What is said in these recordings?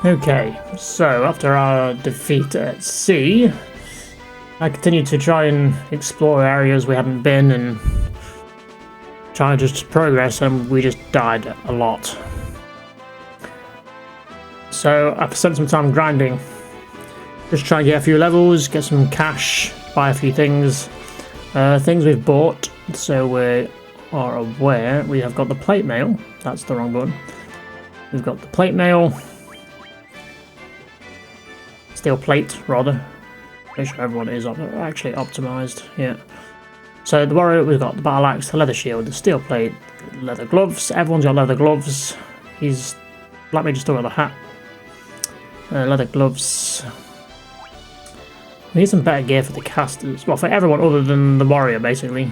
Okay, so after our defeat at sea, I continued to try and explore areas we hadn't been and try to just progress, and we just died a lot. So I've spent some time grinding, just trying to get a few levels, get some cash, buy a few things. Things we've bought, so we are aware. We have got the plate mail. That's the wrong button. We've got the plate mail. Steel plate, rather. Make sure everyone is actually optimized. Yeah. So the warrior, we've got the battle axe, the leather shield, the steel plate, leather gloves. Everyone's got leather gloves. Black Mage still got the hat. Leather gloves. We need some better gear for the casters. Well, for everyone other than the warrior, basically.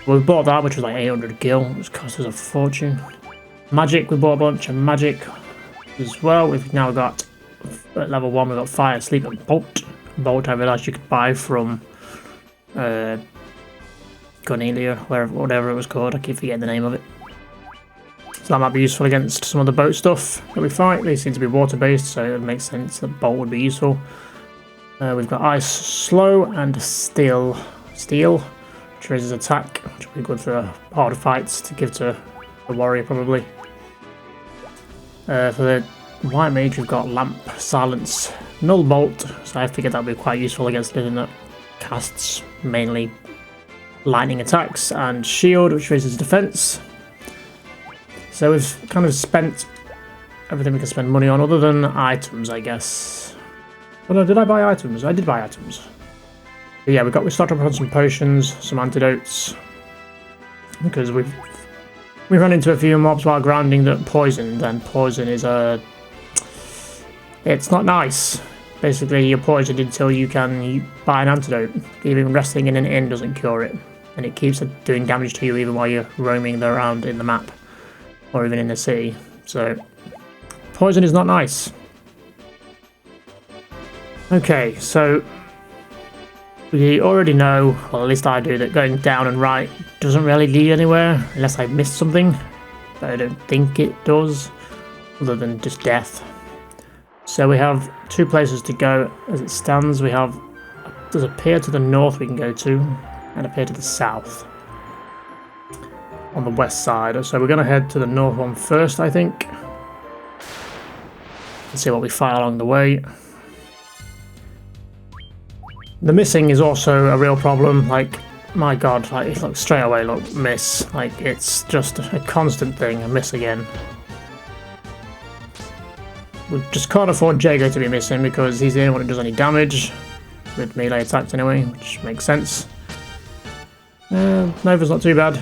We bought that, which was like 800 gil, which cost us a fortune. Magic, we bought a bunch of magic as well. We've now got, at level 1, we've got fire, sleep, and bolt. Bolt, I realised you could buy from Cornelia, whatever it was called. I keep forgetting the name of it. So that might be useful against some of the boat stuff that we fight. They seem to be water-based, so it makes sense that bolt would be useful. We've got ice, slow, and steel, which raises attack, which will be good for harder fights to give to the warrior, probably. For the white mage, we've got lamp, silence, null bolt, so I figured that would be quite useful against anything that casts mainly lightning attacks, and shield, which raises defense. So we've kind of spent everything we can spend money on, other than items, I guess. Oh no, did I buy items? I did buy items. But yeah, we stocked up on some potions, some antidotes, because we ran into a few mobs while grinding that poisoned, and poison is it's not nice. Basically, you're poisoned until you can buy an antidote. Even resting in an inn doesn't cure it, and it keeps doing damage to you even while you're roaming around in the map, or even in the city. So, poison is not nice. Okay, so we already know, or at least I do, that going down and right doesn't really lead anywhere, unless I missed something, but I don't think it does, other than just death. So we have 2 places to go as it stands. There's a pier to the north we can go to, and a pier to the south, on the west side. So we're going to head to the north one first, I think, and see what we find along the way. The missing is also a real problem. Like, my god, like, look, straight away, look, miss. Like, it's just a constant thing, a miss again. We just can't afford Jago to be missing because he's the only one who does any damage with melee attacks anyway, which makes sense. Nova's not too bad.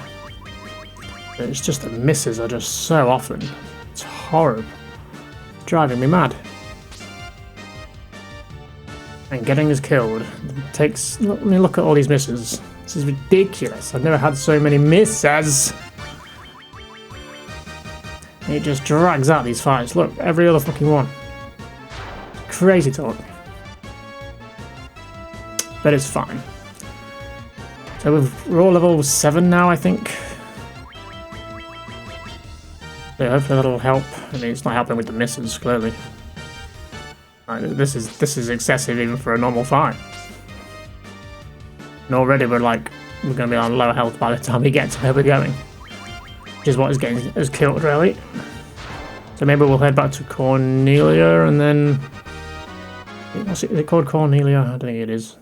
But it's just the misses are just so often. It's horrible. It's driving me mad. And getting us killed takes. I mean, look at all these misses. This is ridiculous. I've never had so many misses. It just drags out these fights. Look, every other fucking one. Crazy talk. But it's fine. So we're all level 7 now, I think. So hopefully that'll help. I mean, it's not helping with the misses, clearly. This is excessive even for a normal fight. And already we're going to be on low health by the time we get to where we're going. Which is what is getting us killed, really. So maybe we'll head back to Cornelia and then... Is it called Cornelia? I don't think it is.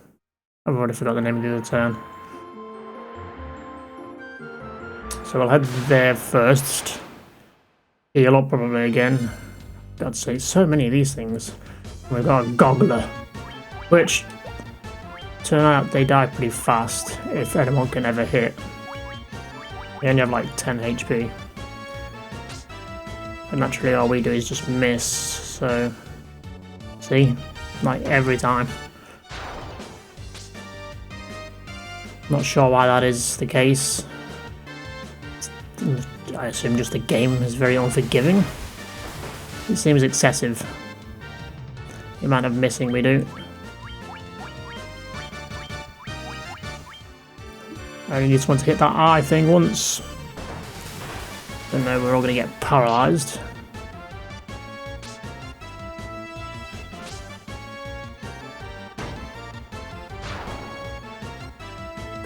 I've already forgot the name of the other town. So we'll head there first. Heal up probably again. God's sake, so many of these things. We've got a Goggler, which turn out they die pretty fast if anyone can ever hit. They only have like 10 HP. And naturally all we do is just miss, so see? Like every time. Not sure why that is the case. I assume just the game is very unforgiving. It seems excessive. The amount of missing we do. I only just want to hit that eye thing once. But no, we're all going to get paralysed.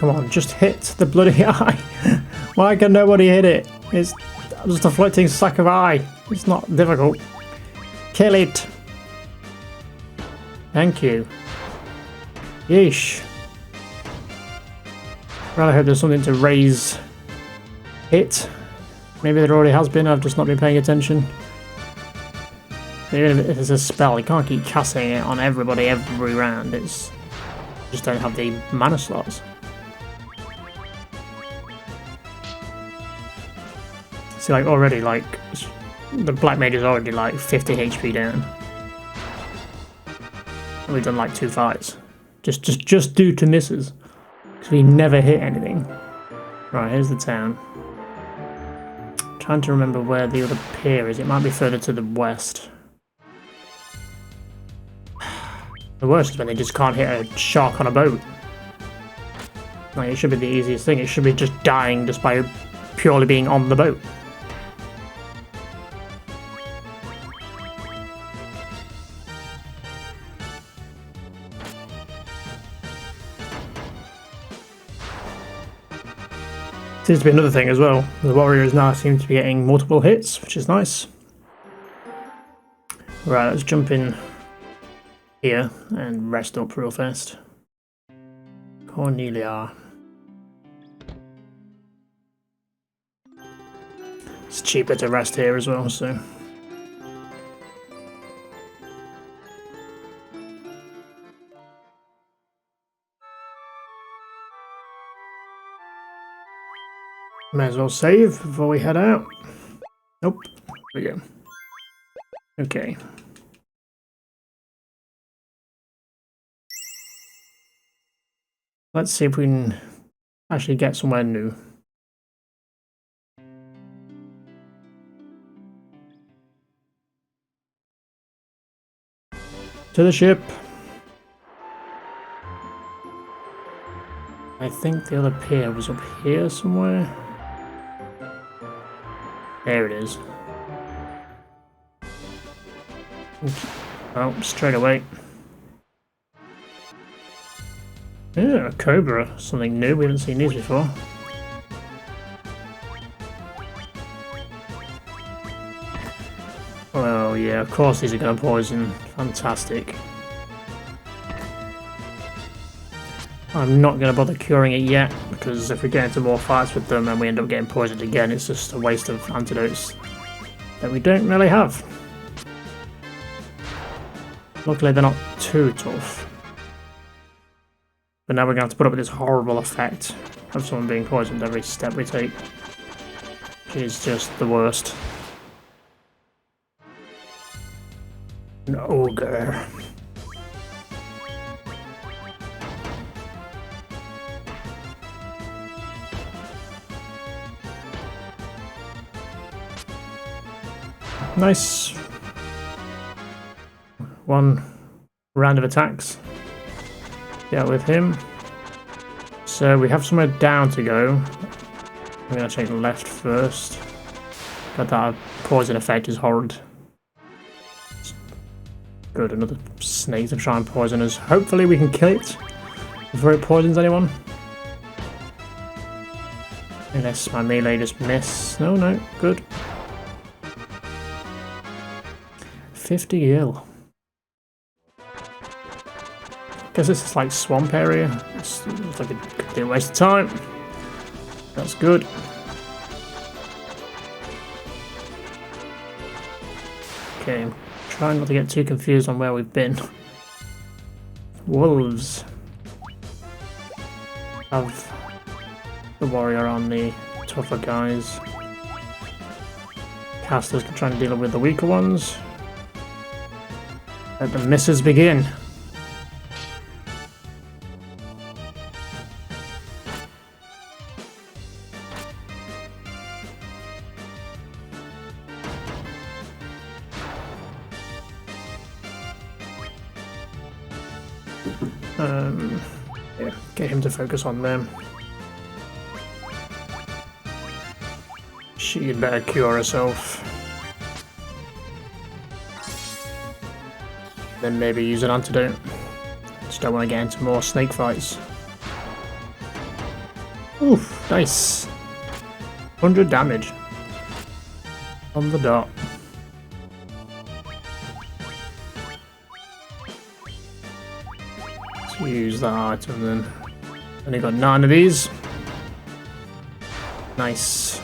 Come on, just hit the bloody eye. Why can nobody hit it? It's just a floating sack of eye. It's not difficult. Kill it. Thank you. Yeesh. Well, I hope there's something to raise it. Maybe there already has been, I've just not been paying attention. Even if it's a spell, you can't keep casting it on everybody every round. It's you just don't have the mana slots. See, like already, like the black mage is already like 50 HP down. And we've done like 2 fights, just due to misses, because we never hit anything. Right, here's the town. Trying to remember where the other pier is. It might be further to the west. The worst is when they just can't hit a shark on a boat. Like, it should be the easiest thing. It should be just dying just by purely being on the boat. Seems to be another thing as well. The warriors now seem to be getting multiple hits, which is nice. Right, let's jump in here and rest up real fast. Cornelia. It's cheaper to rest here as well, so. May as well save before we head out. Nope. There we go. Okay. Let's see if we can actually get somewhere new. To the ship. I think the other pier was up here somewhere. There it is. Oh, straight away. Yeah, a cobra. Something new. We haven't seen these before. Well, yeah, of course these are going to poison. Fantastic. I'm not going to bother curing it yet, because if we get into more fights with them and we end up getting poisoned again, it's just a waste of antidotes that we don't really have. Luckily they're not too tough. But now we're going to have to put up with this horrible effect of someone being poisoned every step we take. Which is just the worst. An ogre. Nice. One round of attacks. Yeah, with him. So we have somewhere down to go. I'm going to take left first. But that poison effect is horrid. Good, another snake to try and poison us. Hopefully we can kill it before it poisons anyone. Unless my melee just miss. No, good. 50 gil. Guess this is like swamp area. It's like a complete waste of time. That's good. Okay, trying not to get too confused on where we've been. Wolves. Have the warrior on the tougher guys. Casters can try and deal with the weaker ones. Let the misses begin. Yeah, get him to focus on them. She'd better cure herself. Then maybe use an antidote. Just don't want to get into more snake fights. Oof, nice. 100 damage. On the dot. Let's use that item then. Only got 9 of these. Nice.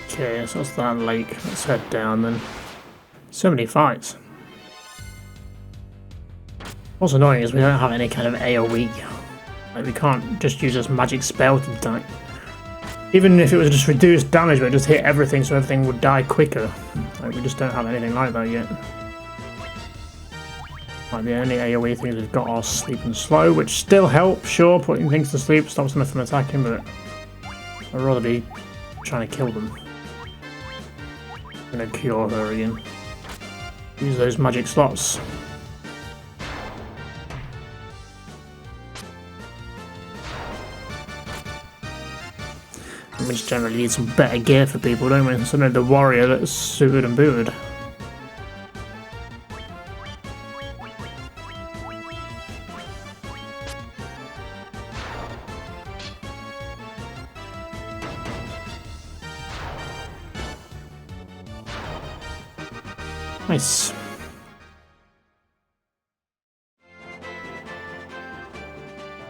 Okay, so that's that lake. Let's head down then. So many fights. What's annoying is we don't have any kind of AoE. Like, we can't just use this magic spell to die. Even if it was just reduced damage, but just hit everything so everything would die quicker. Like, we just don't have anything like that yet. Like, the only AoE things we've got are sleep and slow, which still help, sure, putting things to sleep stops them from attacking, but I'd rather be trying to kill them. I'm gonna cure her again. Use those magic slots. We just generally need some better gear for people, don't we? Something like the warrior that's suited and booted. Nice.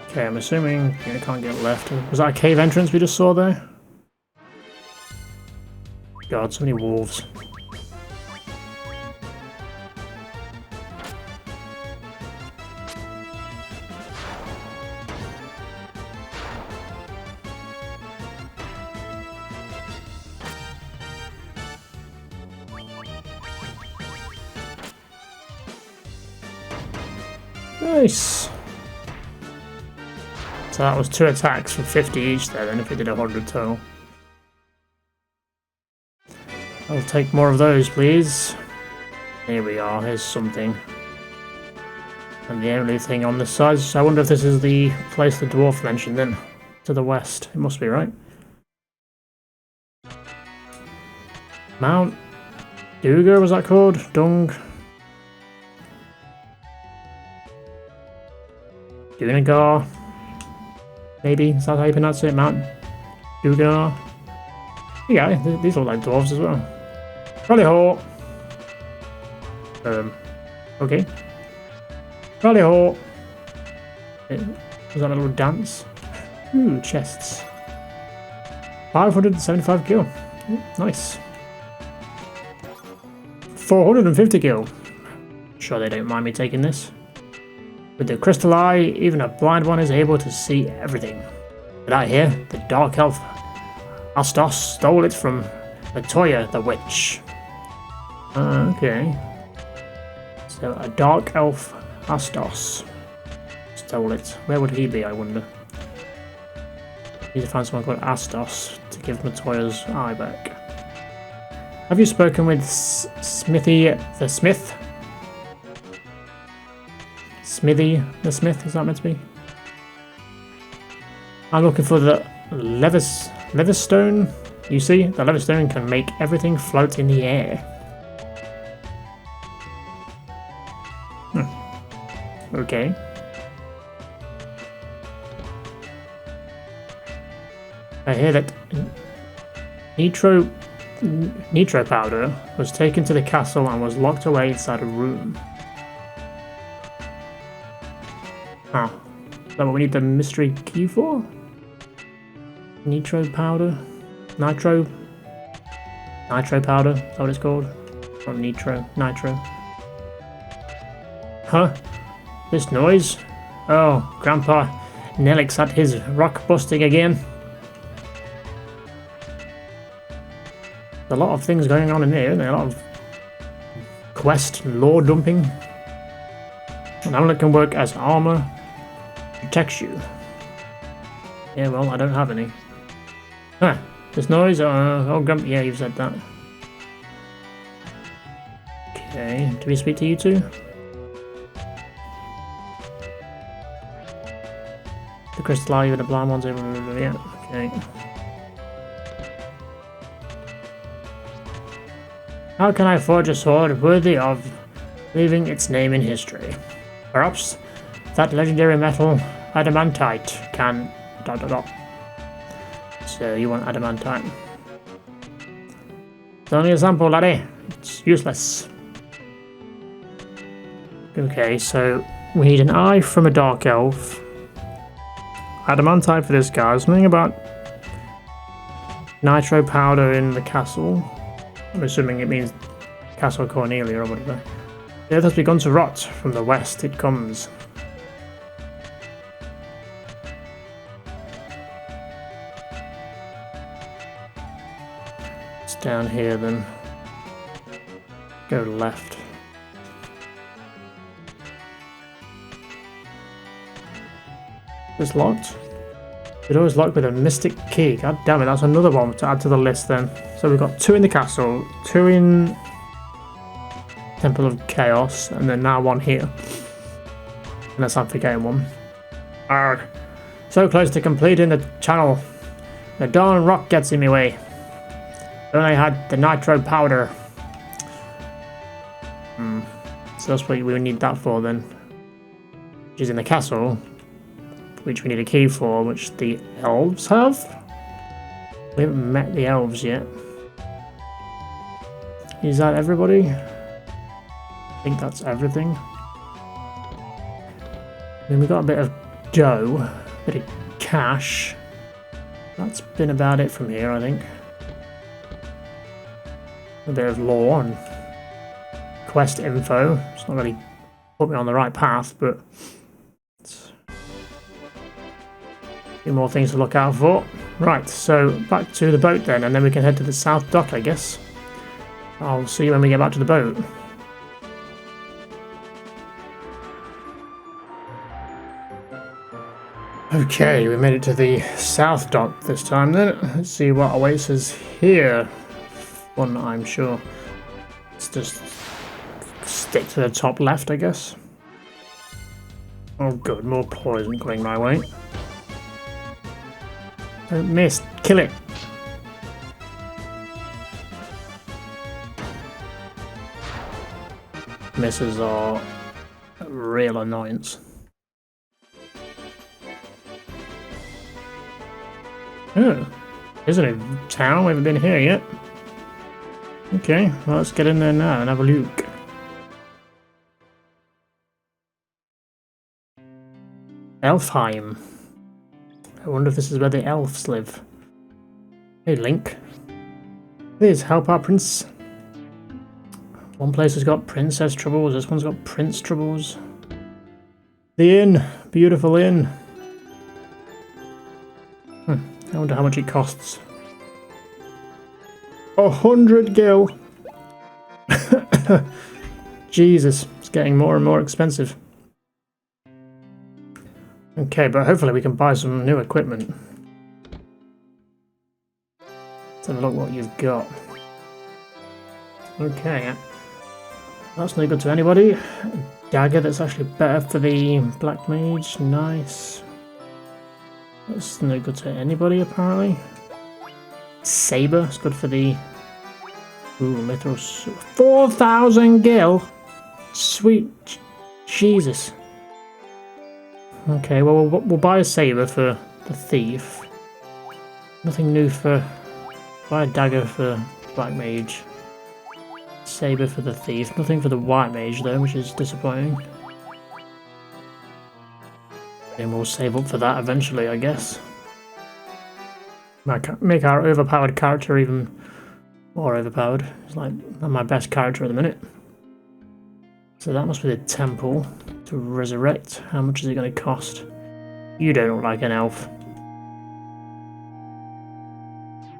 Okay, I'm assuming I can't get left. Was that a cave entrance we just saw there? God, so many wolves. Nice. So that was 2 attacks for 50 each there, then if we did 100 total. I'll take more of those, please. Here we are, here's something. And the only thing on this side, so I wonder if this is the place the dwarf mentioned then. To the west, it must be, right? Mount Duga, was that called? Dung? Dunagar? Maybe, is that how you pronounce it? Mount Dugar? Yeah, these look like dwarves as well. Rally ho! Okay. Rally ho! Was that a little dance? Ooh, chests. 575 gil. Ooh, nice. 450 gil. Sure they don't mind me taking this. With the crystal eye, even a blind one is able to see everything. But out here, the dark elf Astos stole it from Latoya the witch. Okay. So a dark elf Astos stole it. Where would he be, I wonder? Need to find someone called Astos to give Latoya's eye back. Have you spoken with Smithy the Smith? Smithy the Smith, is that meant to be? I'm looking for the Leatherstone. You see, the Leatherstone can make everything float in the air. Okay. I hear that nitro powder was taken to the castle and was locked away inside a room. Huh. Is that what we need the mystery key for? Nitro powder? Nitro powder, is that what it's called? Or nitro. Huh? This noise? Oh, Grandpa Nelix at his rock busting again. There's a lot of things going on in here, isn't there? A lot of quest lore dumping. An amulet can work as armor, protects you. Yeah, well, I don't have any. Huh, this noise? Oh, Grumpy, yeah, you've said that. Okay, do we speak to you two? The crystal eye with the blind ones, yeah, okay. How can I forge a sword worthy of leaving its name in history? Perhaps that legendary metal, adamantite, can... ... So you want adamantite. It's only a sample, laddie. It's useless. Okay, so we need an eye from a dark elf. Adamantite for this guy. Something about nitro powder in the castle. I'm assuming it means Castle Cornelia or whatever. The earth has begun to rot. From the west it comes. It's down here then. Go left. It's locked. The door is locked with a mystic key. God damn it, that's another one to add to the list then. So we've got 2 in the castle, 2 in Temple of Chaos, and then now 1 here. Unless I'm forgetting one. Arrgh. So close to completing the channel. The darn rock gets in my way. If only I had the nitro powder. So that's what we need that for then. Which is in the castle. Which we need a key for, which the elves have? We haven't met the elves yet. Is that everybody? I think that's everything. Then we got a bit of dough, a bit of cash. That's been about it from here, I think. A bit of lore and quest info. It's not really put me on the right path, but it's a few more things to look out for. Right, so back to the boat then, and then we can head to the south dock, I guess. I'll see you when we get back to the boat. Okay, we made it to the south dock this time then. Let's see what awaits us here. One, I'm sure. Let's just stick to the top left, I guess. Oh good, more poison going my way. Don't miss, kill it. Misses are a real annoyance. Oh, there's a new town. We haven't been here yet. Okay, well, let's get in there now and have a look. Elfheim. I wonder if this is where the elves live. Hey, Link. Please help our prince. One place has got princess troubles, this one's got prince troubles. The inn. Beautiful inn. I wonder how much it costs. 100 gil! Jesus, it's getting more and more expensive. Okay, but hopefully we can buy some new equipment. Let's have a look what you've got. Okay, that's no good to anybody. A dagger that's actually better for the black mage, nice. That's no good to anybody apparently. Saber, it's good for the... Ooh, Mithros. 4,000 gil! Sweet Jesus. Okay, well we'll buy a saber for the thief. Nothing new for... Buy a dagger for black mage. Saber for the thief. Nothing for the white mage though, which is disappointing. And we'll save up for that eventually, I guess. Make our overpowered character even more overpowered. It's like my best character at the minute. So that must be the temple to resurrect. How much is it going to cost? You don't look like an elf.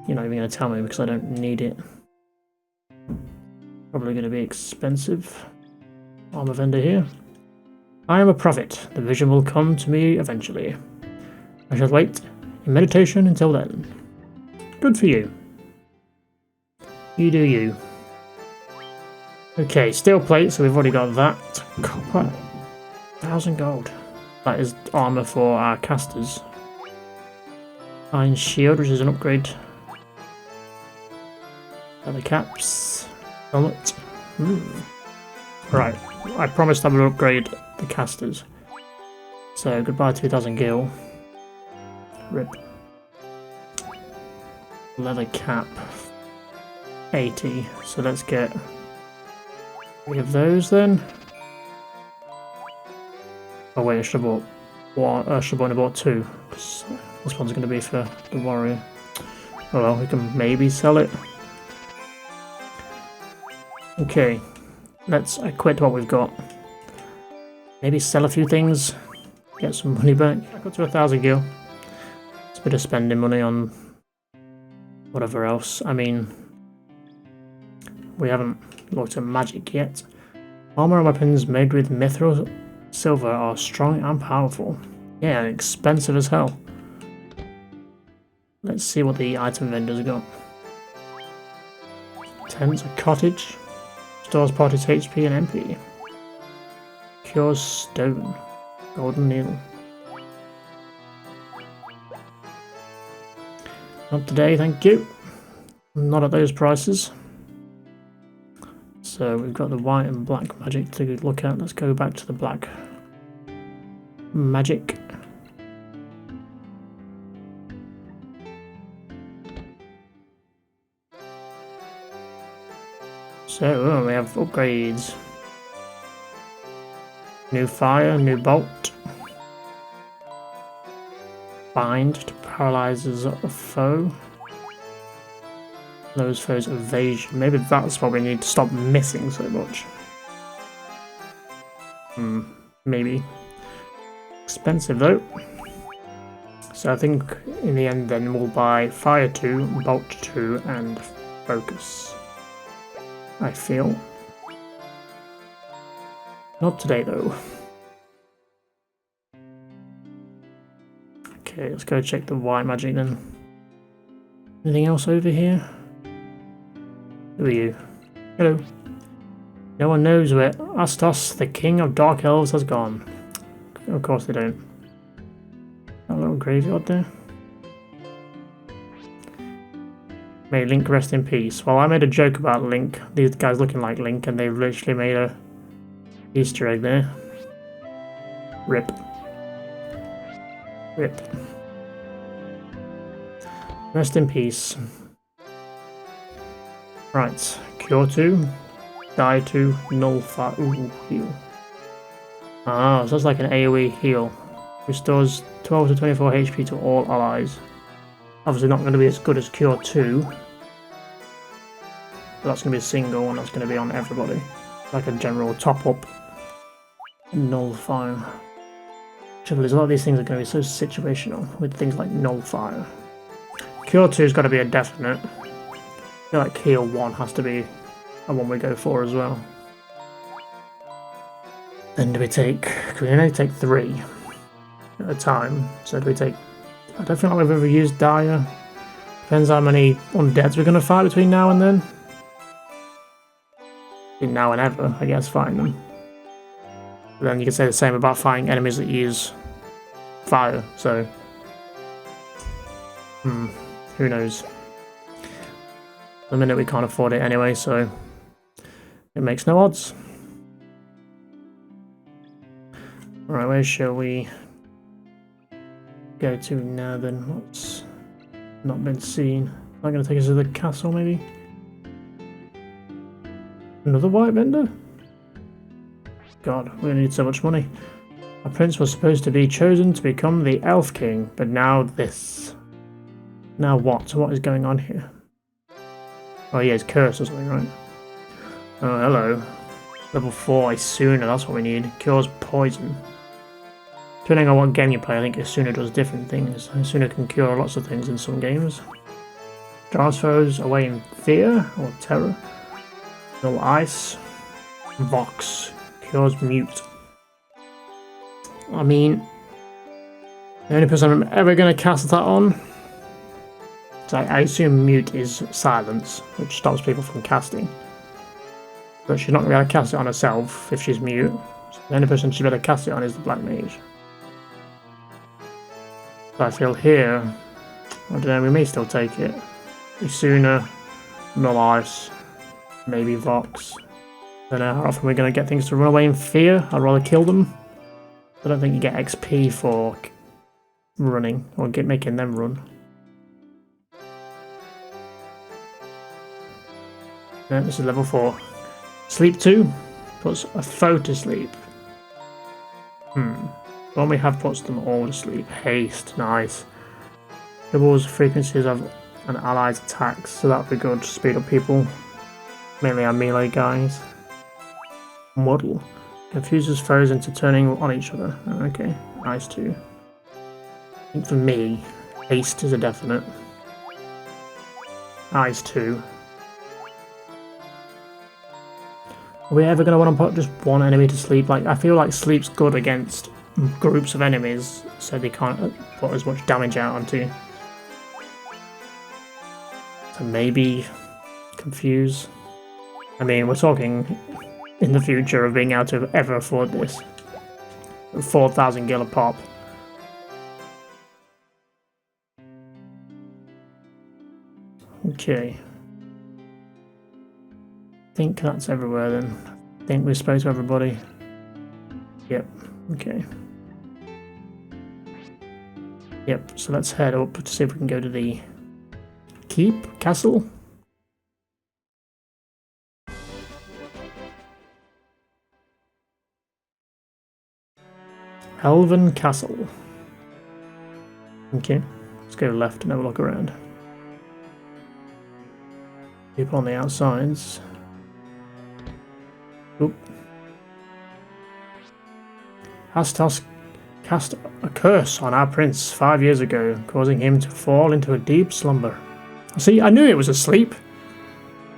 You're not even going to tell me because I don't need it. Probably going to be expensive. Armor vendor here. I am a prophet. The vision will come to me eventually. I shall wait in meditation until then. Good for you. You do you. Okay, steel plate, so we've already got that. Copper. 1,000 gold. That is armor for our casters. Iron shield, which is an upgrade. Other caps. Helmet. Right, I promised I would upgrade the casters. So, goodbye 2000 gil. Rip. Leather cap. 80. So let's get 3 of those then. Oh wait, I should have bought one. I should have only bought 2. Because this one's going to be for the warrior. Oh well, we can maybe sell it. Okay, let's equip what we've got. Maybe sell a few things, get some money back. I got to 1000 gil. It's a bit of spending money on whatever else. I mean, we haven't looked at magic yet. Armor and weapons made with mithril silver are strong and powerful. Yeah, and expensive as hell. Let's see what the item vendors got. Tent, a cottage. Stores party's HP and MP. Cures stone. Golden needle. Not today, thank you. Not at those prices. So we've got the white and black magic to look at. Let's go back to the black magic. So we have upgrades. New fire, new bolt. Bind to paralyzes a foe. Lowers foe's evasion. Maybe that's what we need to stop missing so much. Maybe. Expensive though. So I think in the end then we'll buy fire 2, bolt 2 and focus. I feel. Not today though. Okay, let's go check the white magic then. Anything else over here? Who are you? Hello. No one knows where Astos, the king of dark elves, has gone. Of course they don't. That little graveyard there. May Link rest in peace. Well, I made a joke about Link. These guys looking like Link, and they've literally made a Easter egg there. Rip. Rip. Rest in peace. Right. Cure 2. Die 2. Nullify. Ooh, heal. Ah, so it's like an AoE heal. Restores 12 to 24 HP to all allies. Obviously not going to be as good as Cure 2. But that's going to be a single and that's going to be on everybody. Like a general top up. Nullify. Trouble is, a lot of these things are going to be so situational with things like Nullify. Cure 2's got to be a definite. I feel like Heal 1 has to be a one we go for as well. Then do we take... Can we only take 3 at a time? So do we take... I don't feel like we've ever used Dire. Depends how many undeads we're going to fight between now and then. Between now and ever, I guess, fighting them. But then you can say the same about fighting enemies that use fire, so... who knows? At the minute we can't afford it anyway, so... It makes no odds. Alright, where shall we go to now then? What's not been seen? Am I going to take us to the castle maybe? Another white vendor? God, we need so much money. Our prince was supposed to be chosen to become the Elf King, but now this. Now what? What is going on here? Oh yeah, it's cursed or something, right? Oh, hello. Level 4 Isuna, that's what we need. Cures poison. Depending on what game you play, I think Isuna does different things. Isuna can cure lots of things in some games. Drives foes away in fear or terror. No ice. Vox. Cures mute. I mean, the only person I'm ever going to cast that on, so I assume mute is silence, which stops people from casting. But she's not going to be able to cast it on herself if she's mute. So the only person she'll be able to cast it on is the Black Mage. So I feel here, I don't know, we may still take it. Isuna, Null Ice. Maybe Vox. I don't know how often we're going to get things to run away in fear. I'd rather kill them. I don't think you get XP for running or making them run. No, this is level 4. Sleep 2 puts a foe to sleep. One we have puts them all to sleep. Haste, nice. Doubles frequencies of an ally's attacks, so that would be good to speed up people. Mainly our melee guys. Muddle. Confuses foes into turning on each other. Okay, nice too. I think for me, haste is a definite. Eyes too. Are we ever going to want to put just one enemy to sleep? Like, I feel like sleep's good against groups of enemies, so they can't put as much damage out onto. So maybe confuse. I mean, we're talking in the future of being able to ever afford this. 4,000 gil a pop. Okay. I think that's everywhere then. I think we spoke to everybody. Yep, okay. Yep, so let's head up to see if we can go to the keep castle. Elven Castle. Okay, let's go left and have a look around. People on the outsides. Oop. Astos cast a curse on our prince 5 years ago, causing him to fall into a deep slumber. See, I knew it was asleep.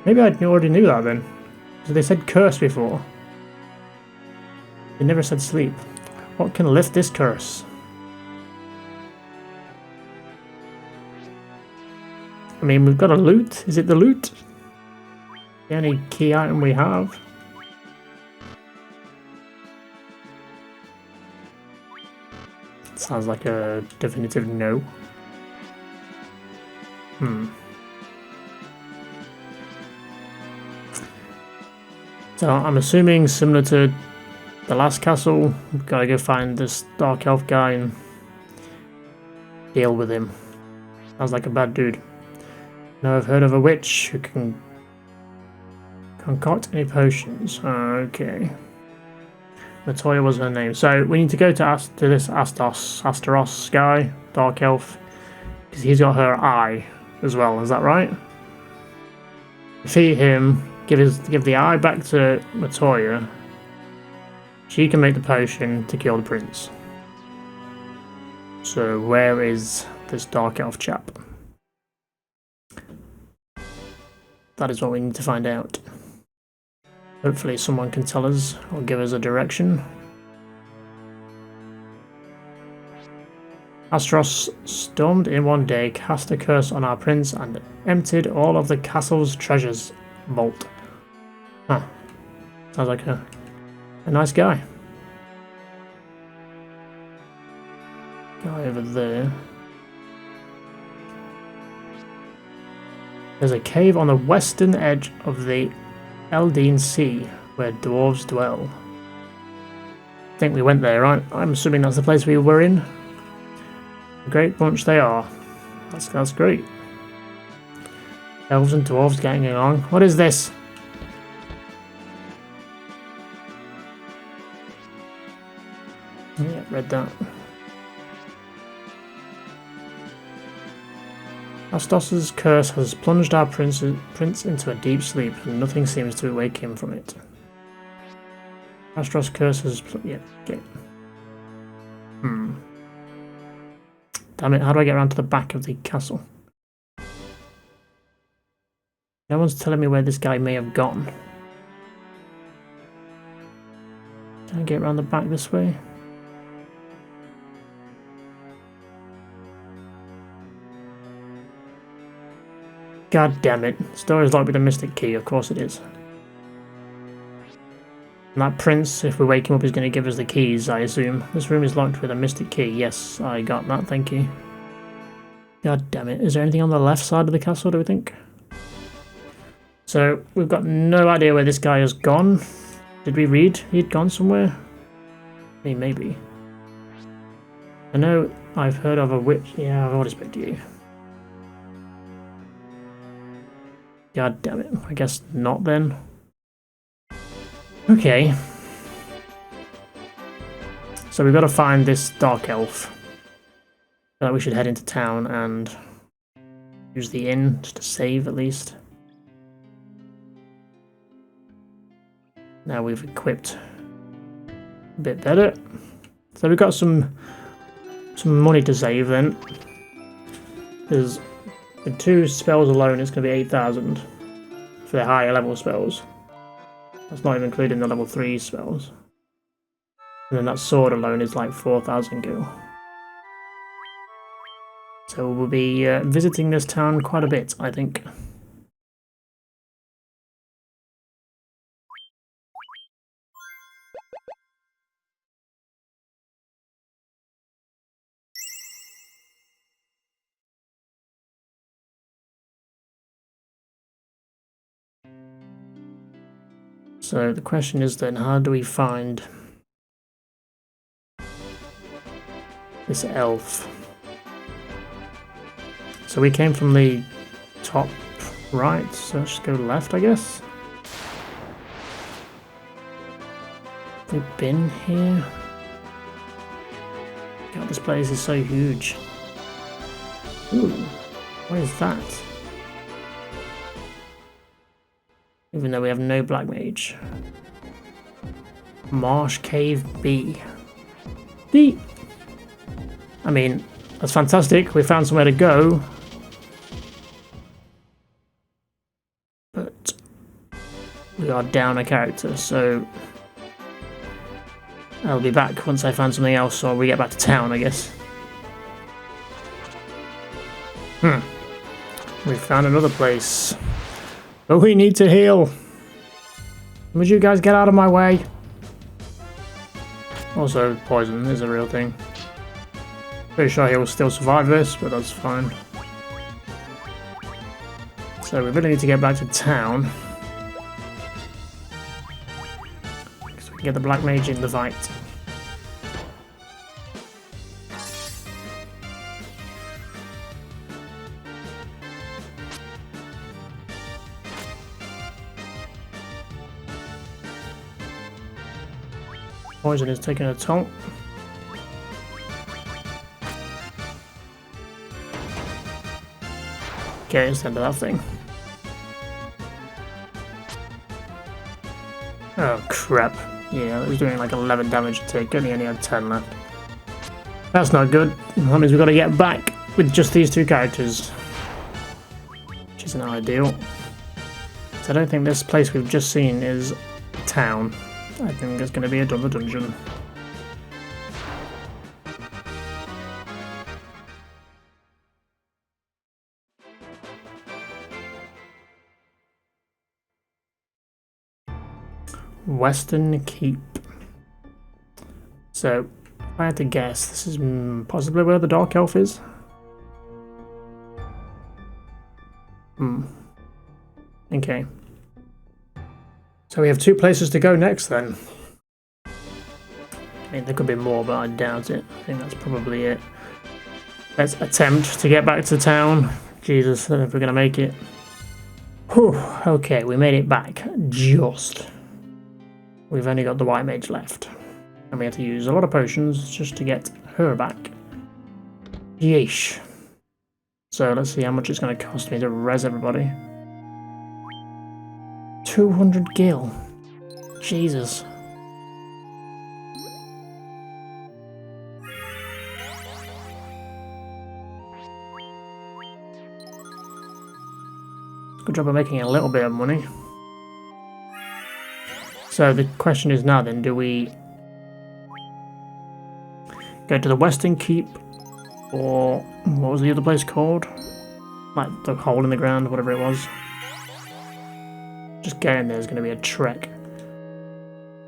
Maybe I already knew that then. So they said curse before. They never said sleep. What can lift this curse? I mean, we've got a loot. Is it the loot? The only key item we have. Sounds like a definitive no. So I'm assuming similar to the last castle, we've got to go find this dark elf guy and deal with him. Sounds like a bad dude. Now I've heard of a witch who can concoct any potions. Okay. Latoya was her name. So we need to go to this Astaros guy, dark elf, because he's got her eye as well. Is that right? Defeat him. Give the eye back to Latoya. She can make the potion to kill the prince. So where is this dark elf chap? That is what we need to find out. Hopefully someone can tell us or give us a direction. Astros stormed in one day, cast a curse on our prince, and emptied all of the castle's treasures vault. Huh. Sounds like a nice guy. Guy over there. There's a cave on the western edge of the Eldine Sea where dwarves dwell. I think we went there, right? I'm assuming that's the place we were in. A great bunch they are. That's great. Elves and dwarves getting along. What is this? Yeah, read that. Astos's curse has plunged our prince into a deep sleep, and nothing seems to wake him from it. Astros' curse has... yeah, okay. Damn it, how do I get around to the back of the castle? No one's telling me where this guy may have gone. Can I get around the back this way? God damn it. Story's locked with a mystic key, of course it is. And that prince, if we wake him up, is going to give us the keys, I assume. This room is locked with a mystic key. Yes, I got that, thank you. God damn it. Is there anything on the left side of the castle, do we think? So we've got no idea where this guy has gone. Did we read he'd gone somewhere? I mean, maybe. I know I've heard of a witch. Yeah, I've already spoke to you. God damn it. I guess not then. Okay. So we've got to find this dark elf. So we should head into town and use the inn just to save at least. Now we've equipped a bit better. So we've got some money to save then. Because with 2 spells alone it's going to be 8,000 for the higher level spells. That's not even including the level 3 spells. And then that sword alone is like 4,000 gil. So we'll be visiting this town quite a bit, I think. So the question is then, how do we find this elf? So we came from the top right, so let's just go left, I guess. We've been here. God, this place is so huge. Ooh, what is that? Even though we have no black mage. Marsh Cave B. D. I mean, that's fantastic. We found somewhere to go. But we are down a character, so I'll be back once I find something else, or we get back to town, I guess. We found another place. But we need to heal. Would you guys get out of my way? Also, poison is a real thing. Pretty sure he will still survive this, but that's fine. So we really need to get back to town. So we can get the black mage in the fight. Poison is taking a toll. Okay, it's the end of that thing. Oh crap. Yeah, it was doing like 11 damage a tick, only had 10 left. That's not good. That means we've got to get back with just these 2 characters. Which isn't ideal. So I don't think this place we've just seen is a town. I think it's going to be another dungeon. Western Keep. So, if I had to guess, this is possibly where the Dark Elf is? Okay. So we have 2 places to go next then. I mean, there could be more, but I doubt it. I think that's probably it. Let's attempt to get back to town. Jesus, I don't know if we're going to make it. Whew, okay, we made it back. Just. We've only got the white mage left. And we have to use a lot of potions just to get her back. Yeesh. So let's see how much it's going to cost me to res everybody. 200 gil. Jesus. Good job of making a little bit of money. So the question is now then, do we go to the Western Keep, or what was the other place called? Like the hole in the ground, whatever it was. Just getting there is going to be a trek.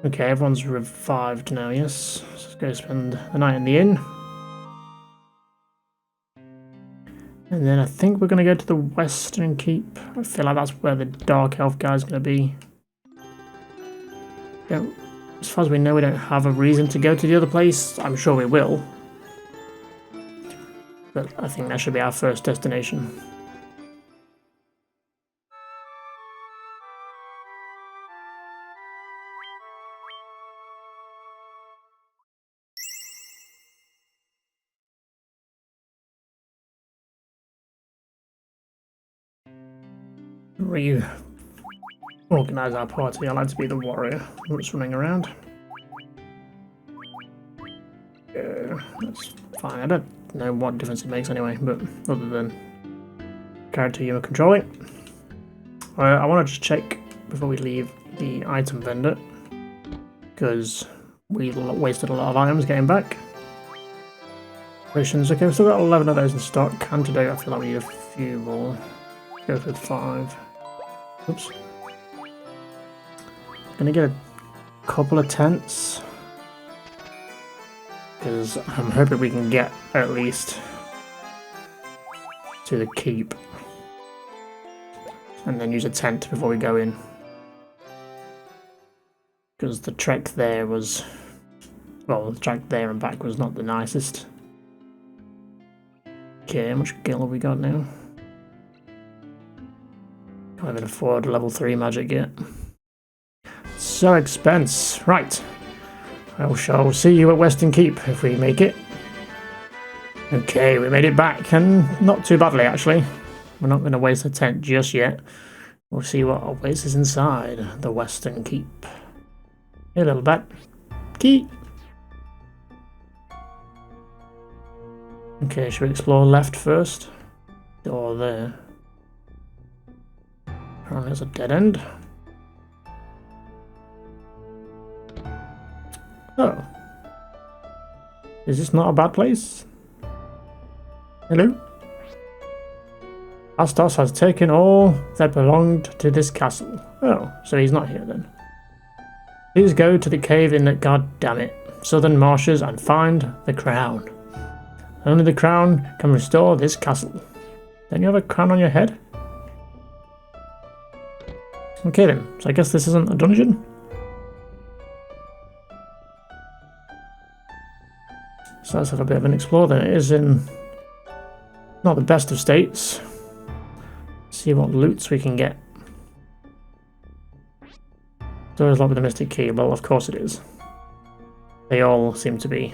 Okay, everyone's revived now, yes. Let's go spend the night in the inn. And then I think we're going to go to the Western Keep. I feel like that's where the Dark Elf guy's going to be. Yeah, as far as we know, we don't have a reason to go to the other place. I'm sure we will. But I think that should be our first destination. Reorganize our party. I like to be the warrior who's running around. That's fine. I don't know what difference it makes anyway, but other than character you're controlling. I want to just check before we leave the item vendor, because we wasted a lot of items getting back. Potions. Okay, we've still got 11 of those in stock. Antidote, I feel like we need a few more. Go for 5. Oops. Gonna get a couple of tents, because I'm hoping we can get at least to the keep and then use a tent before we go in, because the trek there was, well, the trek there and back was not the nicest. Okay, how much gil have we got now? Can't even afford level 3 magic yet. So expense. Right. I shall see you at Western Keep if we make it. Okay, we made it back, and not too badly actually. We're not going to waste a tent just yet. We'll see what awaits us inside the Western Keep. Hey little bat. Key! Okay, should we explore left first? Door there. Apparently there's a dead end. Oh. Is this not a bad place? Hello? Astos has taken all that belonged to this castle. Oh, so he's not here then. Please go to the cave in the goddammit southern marshes and find the crown. Only the crown can restore this castle. Don't you have a crown on your head? Okay then, so I guess this isn't a dungeon? So let's have a bit of an explore then. It is in not the best of states. See what loots we can get. Doors locked with a mystic key. Well, of course it is. They all seem to be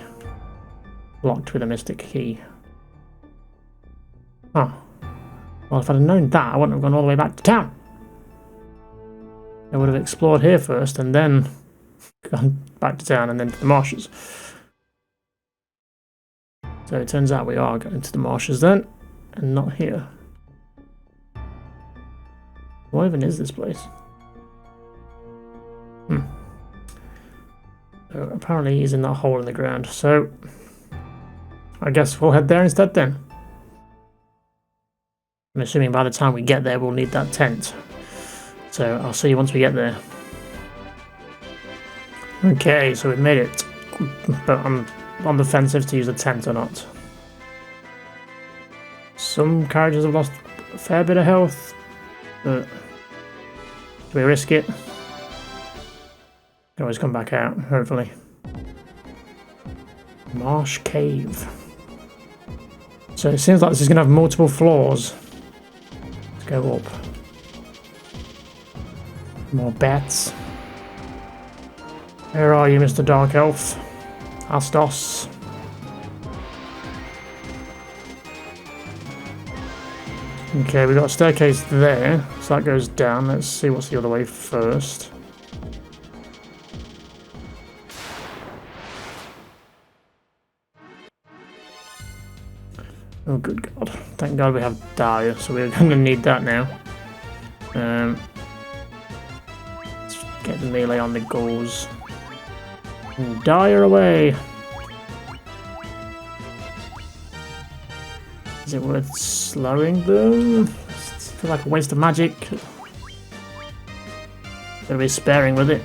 locked with a mystic key. Oh. Well, if I'd have known that, I wouldn't have gone all the way back to town. I would have explored here first and then gone back to town and then to the marshes. So it turns out we are going to the marshes then, and not here. What even is this place? So apparently he's in that hole in the ground, so I guess we'll head there instead then. I'm assuming by the time we get there we'll need that tent. So I'll see you once we get there. Okay, so we made it. But I'm on the fence if to use a tent or not. Some characters have lost a fair bit of health, but do we risk it? Can always come back out, hopefully. Marsh Cave. So it seems like this is going to have multiple floors. Let's go up. More bats. Where are you, Mr. Dark Elf? Astos. Okay, we've got a staircase there, so that goes down. Let's see what's the other way first. Oh, good God. Thank God we have Dyer, so we're going to need that now. Let's get the melee on the goals. And Dyer away! Is it worth slowing them? I feel like a waste of magic. Gotta be sparing with it.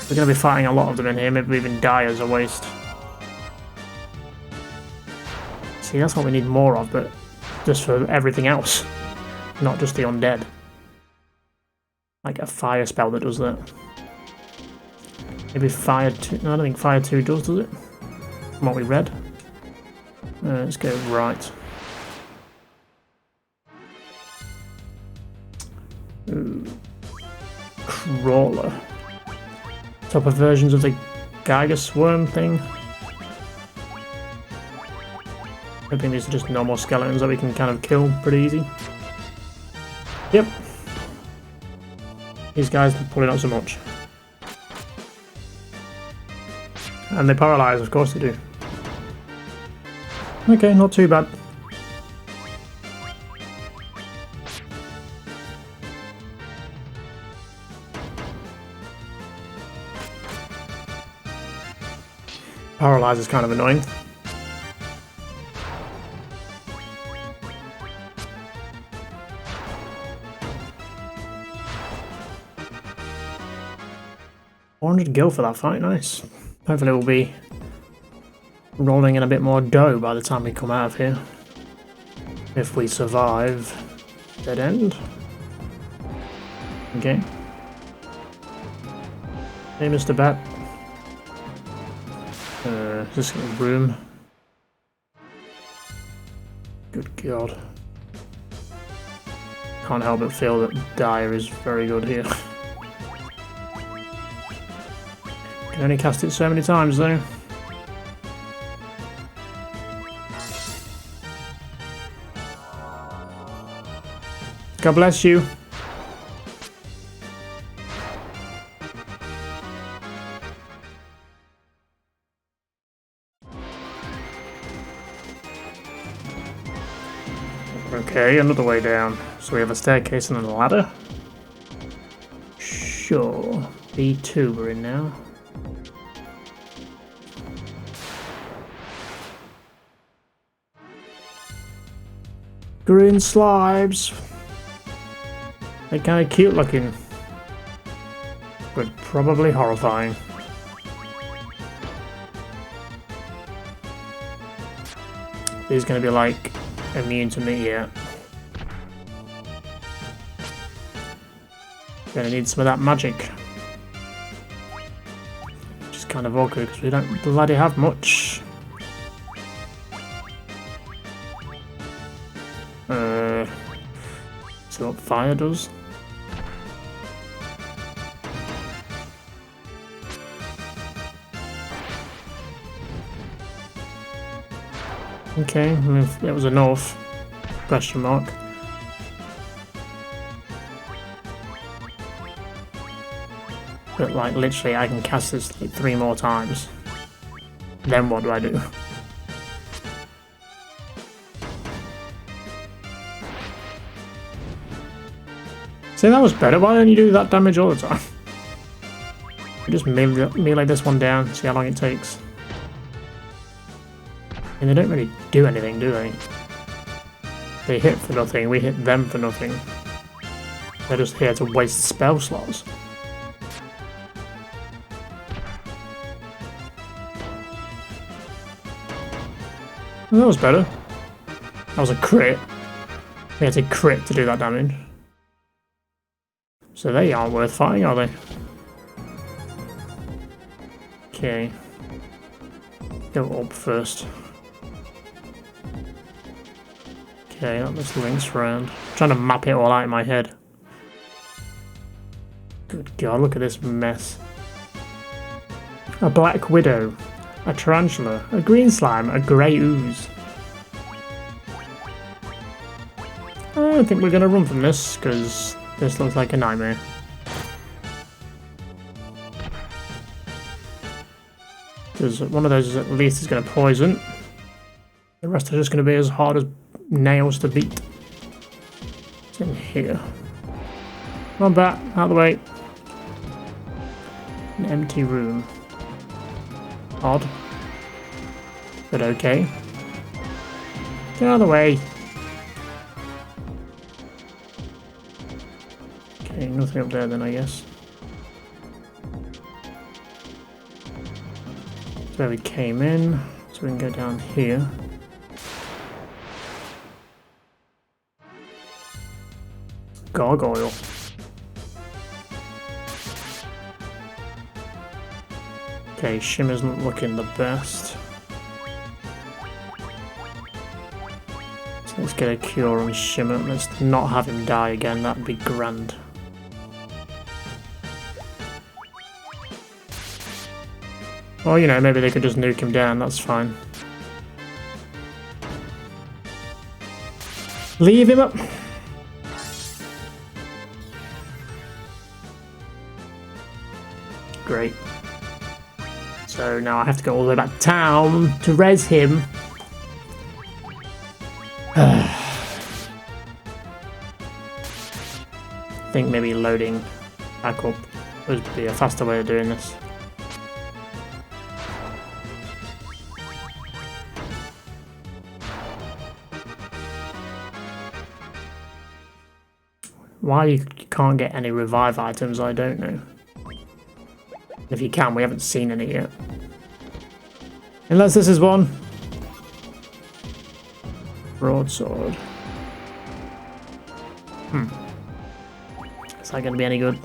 We're gonna be fighting a lot of them in here, maybe even Dyer's a waste. See, that's what we need more of, but just for everything else, not just the undead. Like a fire spell that does that. Maybe fire 2. No, I don't think fire 2 does it? From what we read. Let's go right. Ooh. Crawler. Tougher versions of the Geiger Swarm thing. I think these are just normal skeletons that we can kind of kill pretty easy. Yep. These guys probably not so much. And they paralyze, of course they do. Okay, not too bad. Paralyze is kind of annoying. $400 gil for that fight, nice. Hopefully we'll be rolling in a bit more dough by the time we come out of here. If we survive. Dead end. Okay. Hey, Mr. Bat. Just a room. Good God. Can't help but feel that Dire is very good here. Can only cast it so many times though. God bless you. Okay, another way down. So we have a staircase and a ladder. Sure. B2 we're in now. Green slimes. They're kind of cute looking, but probably horrifying. These going to be like immune to me yet. Gonna need some of that magic. Which is kind of awkward because we don't bloody have much. So what fire does. Okay, it was enough. Question mark. But like literally I can cast this like 3 more times. Then what do I do? See, that was better. Why don't you do that damage all the time? You just melee this one down, see how long it takes. And they don't really do anything, do they? They hit for nothing, we hit them for nothing. They're just here to waste spell slots. Well, that was better. That was a crit. We had to crit to do that damage. So they aren't worth fighting, are they? Okay. Go up first. Okay, that just links around. I'm trying to map it all out in my head. Good God, look at this mess. A black widow. A tarantula. A green slime. A grey ooze. I don't think we're going to run from this, because this looks like a nightmare. Because one of those at least is going to poison. The rest are just going to be as hard as nails to beat. It's in here. Come on, bat, out of the way. An empty room. Odd. But okay. Get out of the way. Okay, nothing up there then, I guess. That's where we came in. So we can go down here. gargoyle. Okay, Shimmer's not looking the best. So let's get a cure on Shimmer. Let's not have him die again, that'd be grand. Well, you know, maybe they could just nuke him down, that's fine. Leave him up! Great. So now I have to go all the way back to town to res him. I think maybe loading back up would be a faster way of doing this. Why you can't get any revive items, I don't know. If you can, we haven't seen any yet. Unless this is one. Broadsword. Is that going to be any good?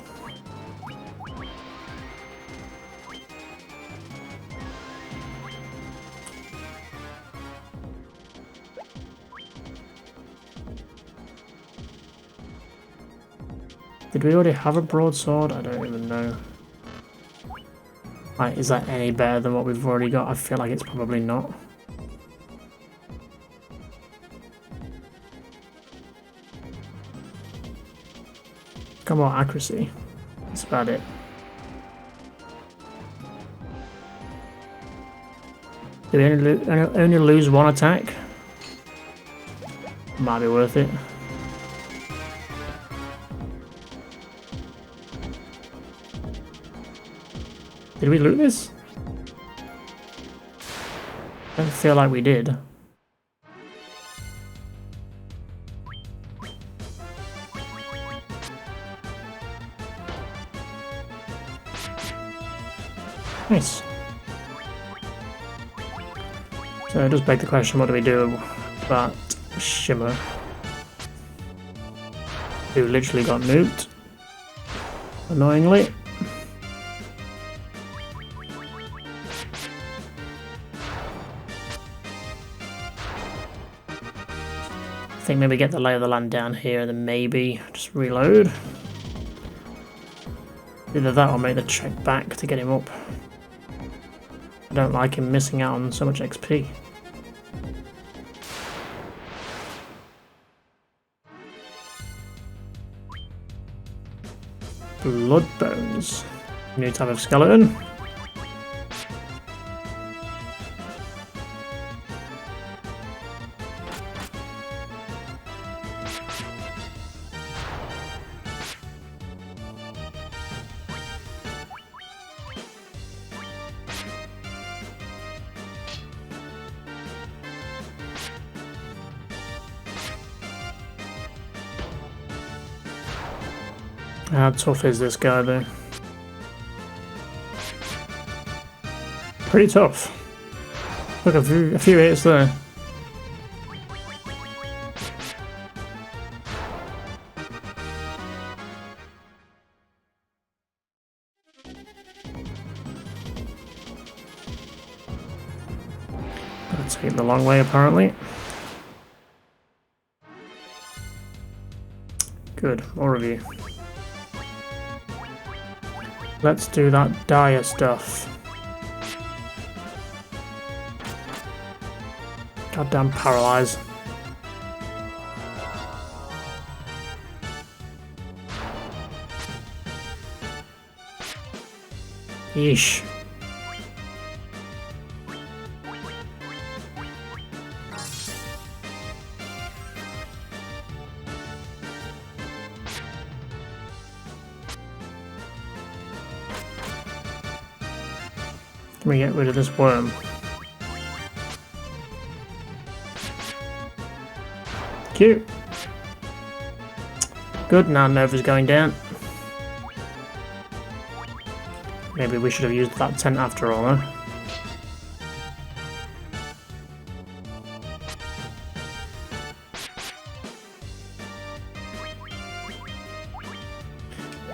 Did we already have a broadsword? I don't even know. Like, is that any better than what we've already got? I feel like it's probably not. Got more accuracy. That's about it. Do we only lose one attack? Might be worth it. Did we loot this? I don't feel like we did. Nice. So it does beg the question, what do we do about Shimmer? Who literally got nuked. Annoyingly. I think maybe get the lay of the land down here and then maybe just reload. Either that or make the trek back to get him up. I don't like him missing out on so much XP. Blood bones. New type of skeleton. How tough is this guy though? Pretty tough. Look, a few hits there. Gotta take the long way apparently. Good, more of you. Let's do that dire stuff. Goddamn paralyze. Yeesh. Can we get rid of this worm? Cute. Good, now Nova's going down. Maybe we should have used that tent after all, huh?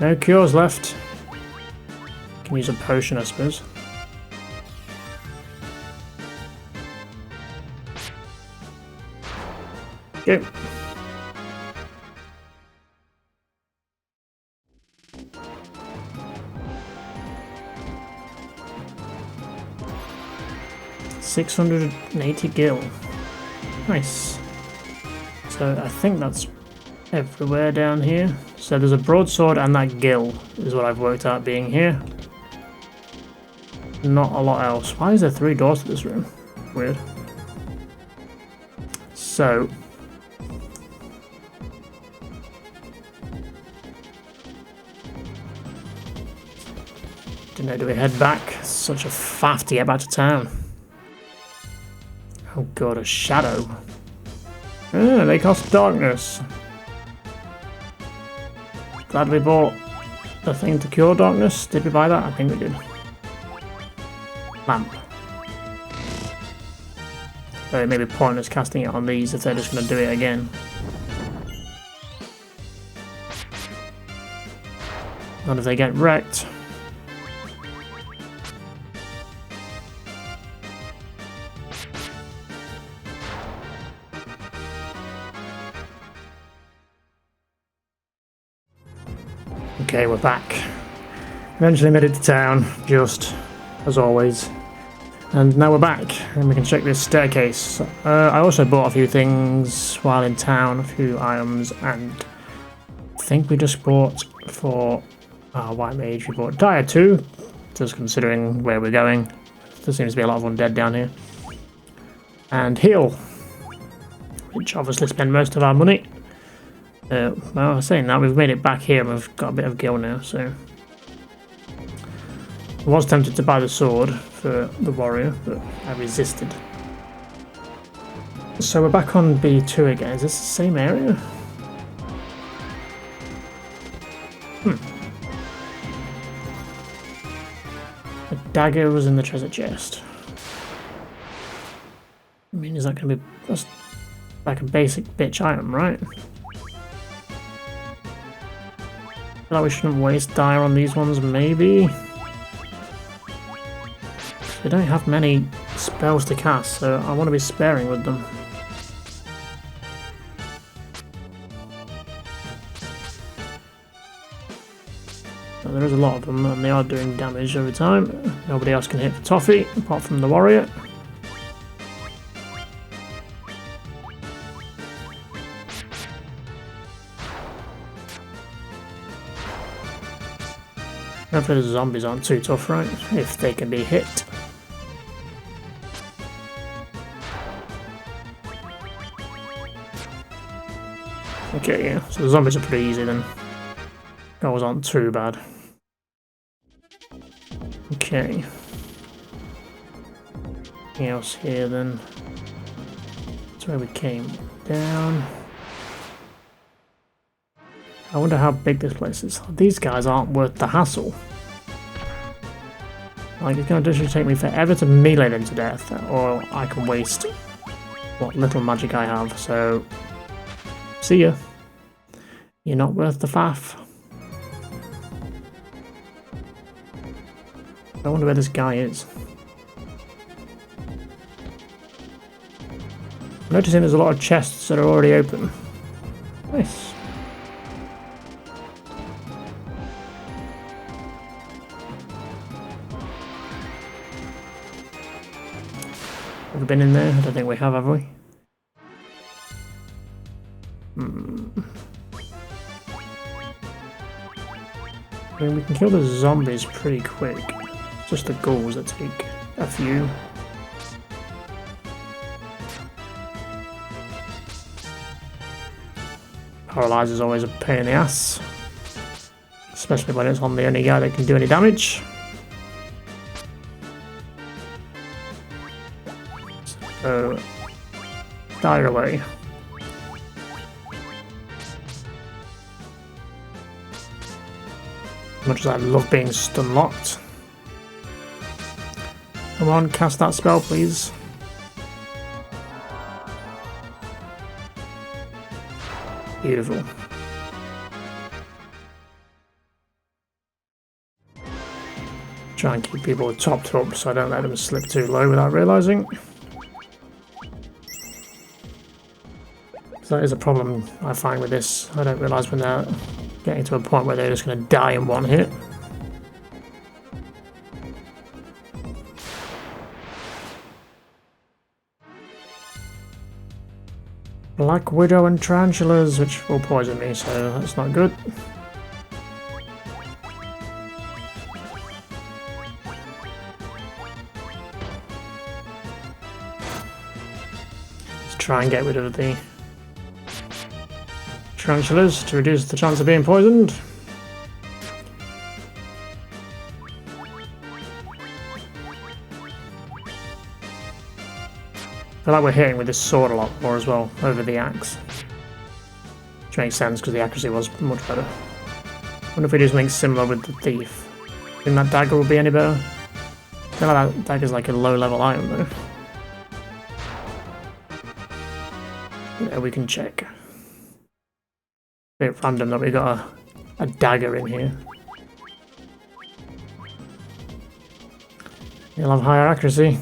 No cures left. Can use a potion, I suppose. Go. $680 gil. Nice. So I think that's everywhere down here. So there's a broadsword and that gil is what I've worked out being here. Not a lot else. Why is there 3 doors to this room? Weird. So don't know, do we head back? Such a faff to get back to town. Oh god, a shadow. Ah, they cost darkness. Glad we bought the thing to cure darkness. Did we buy that? I think we did. Lamp. So it may be pointless casting it on these if they're just going to do it again. Not if they get wrecked. Okay, we're back. Eventually made it to town, just as always. And now we're back, and we can check this staircase. I also bought a few things while in town, a few items, and I think we just bought for our White Mage, we bought Dire 2, just considering where we're going. There seems to be a lot of undead down here. And Heal, which obviously spend most of our money. Well, saying that, we've made it back here and we've got a bit of gil now, so... I was tempted to buy the sword for the warrior, but I resisted. So we're back on B2 again. Is this the same area? The dagger was in the treasure chest. I mean, is that going to be... That's like a basic bitch item, right? I feel like we shouldn't waste dire on these ones, maybe? They don't have many spells to cast, so I want to be sparing with them. But there is a lot of them, and they are doing damage over time. Nobody else can hit for toffee, apart from the warrior. Hopefully the zombies aren't too tough, right? If they can be hit. Okay, yeah, so the zombies are pretty easy then. Those aren't too bad. Okay. Anything else here then? That's where we came down. I wonder how big this place is. These guys aren't worth the hassle. Like, it's going to literally take me forever to melee them to death, or I can waste what little magic I have, so... See ya. You're not worth the faff. I wonder where this guy is. I'm noticing there's a lot of chests that are already open. Nice. Have we been in there? I don't think we have we? I mean, we can kill the zombies pretty quick. It's just the ghouls that take a few. Paralyze is always a pain in the ass. Especially when it's on the only guy that can do any damage. So, die away. As much as I love being stun locked. Come on, cast that spell, please. Beautiful. Try and keep people topped up so I don't let them slip too low without realising. So that is a problem I find with this. I don't realise when they're getting to a point where they're just going to die in one hit. Black Widow and Tarantulas, which will poison me, so that's not good. Let's try and get rid of the Tarantulas to reduce the chance of being poisoned. I feel like we're hitting with this sword a lot more as well, over the axe. Which makes sense because the accuracy was much better. I wonder if we do something similar with the thief. Think that dagger will be any better? I feel like that dagger's like a low level item though. Yeah, we can check. Bit random that we got a dagger in here. You'll have higher accuracy.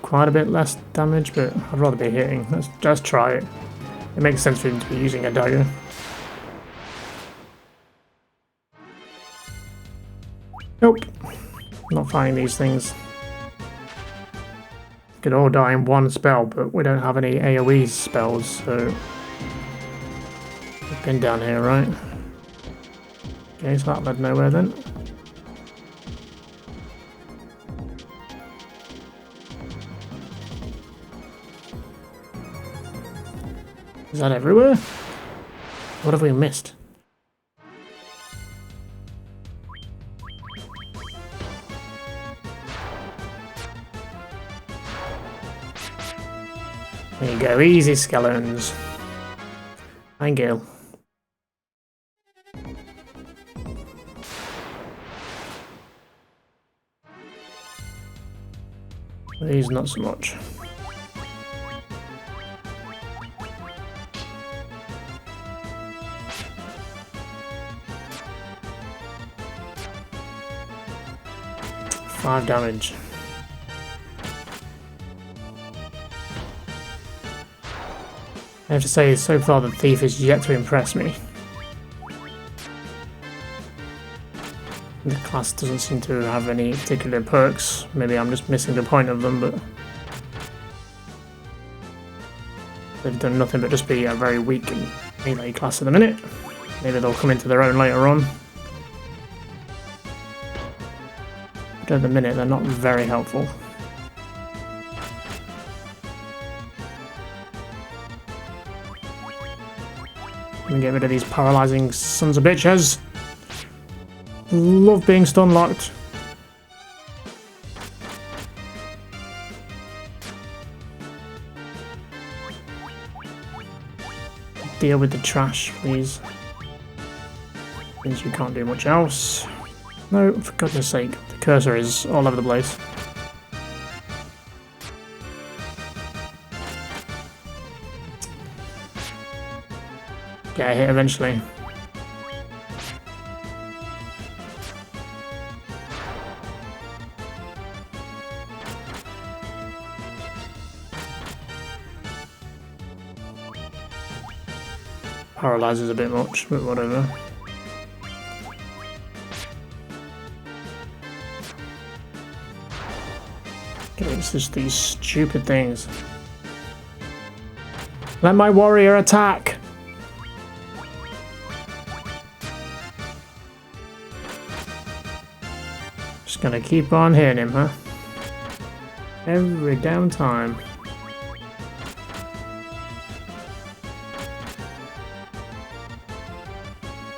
Quite a bit less damage, but I'd rather be hitting. Let's just try it. It makes sense for him to be using a dagger. Nope. Not finding these things. Could all die in one spell, but we don't have any AoE spells, so... We've been down here, right? Okay, so that led nowhere then. Is that everywhere? What have we missed? There you go, easy skeletons. Fine Gil. These not so much. Five damage. I have to say, so far the thief is yet to impress me. The class doesn't seem to have any particular perks. Maybe I'm just missing the point of them, but they've done nothing but just be a very weak and melee class at the minute. Maybe they'll come into their own later on. But at the minute, they're not very helpful. Let me get rid of these paralysing sons of bitches. Love being stun locked. Deal with the trash, please. Means you can't do much else. No, for goodness sake, the cursor is all over the place. Get a hit eventually. Paralyzes a bit much, but whatever. It's just these stupid things. Let my warrior attack! Just gonna keep on hitting him, huh? Every damn time.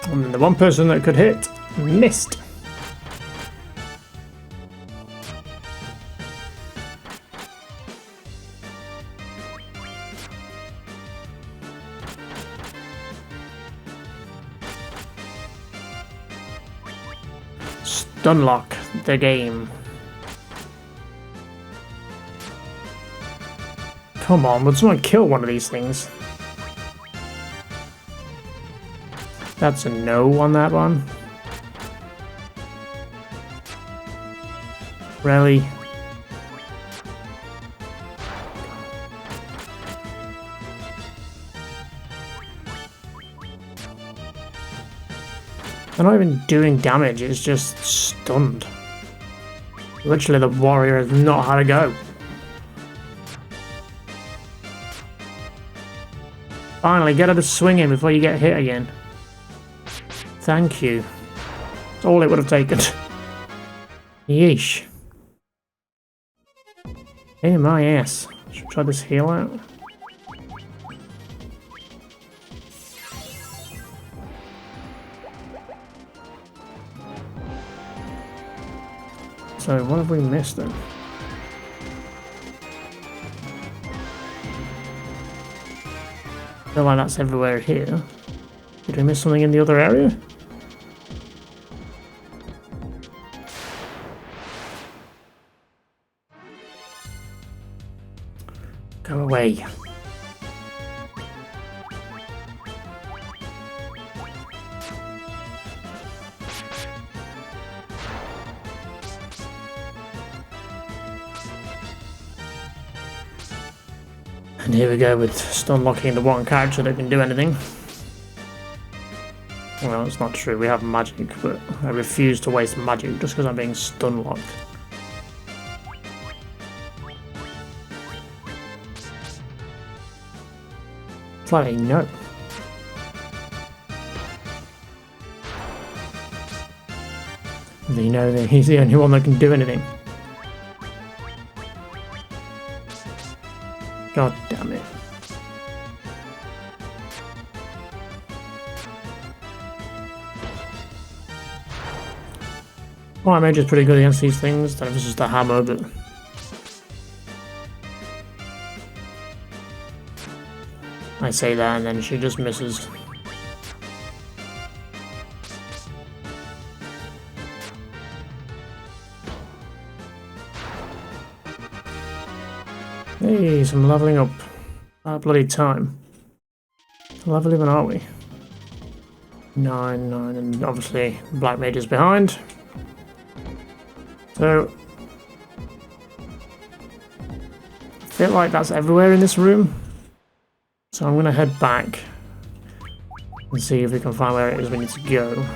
And the one person that could hit missed. Stunlock the game. Come on, would someone kill one of these things? That's a no on that one. Really? They're not even doing damage, it's just stunned. Literally, the warrior has not had a go. Finally, get her to swinging before you get hit again. Thank you. That's all it would have taken. Yeesh. Hey, my ass. Should we try this heal out? So, what have we missed then? I feel like that's everywhere here. Did we miss something in the other area? Go away. And here we go with stun locking the one character that can do anything. Well, it's not true, we have magic, but I refuse to waste magic just because I'm being stun locked. It's like, no. They know that he's the only one that can do anything. God damn it. Well, mage is pretty good against these things. That was just a hammer, but I say that and then she just misses. Hey, some leveling up. Bloody time. What level even are we? 9, and obviously Black Mage is behind. So, I feel like that's everywhere in this room. So I'm going to head back and see if we can find where it is we need to go.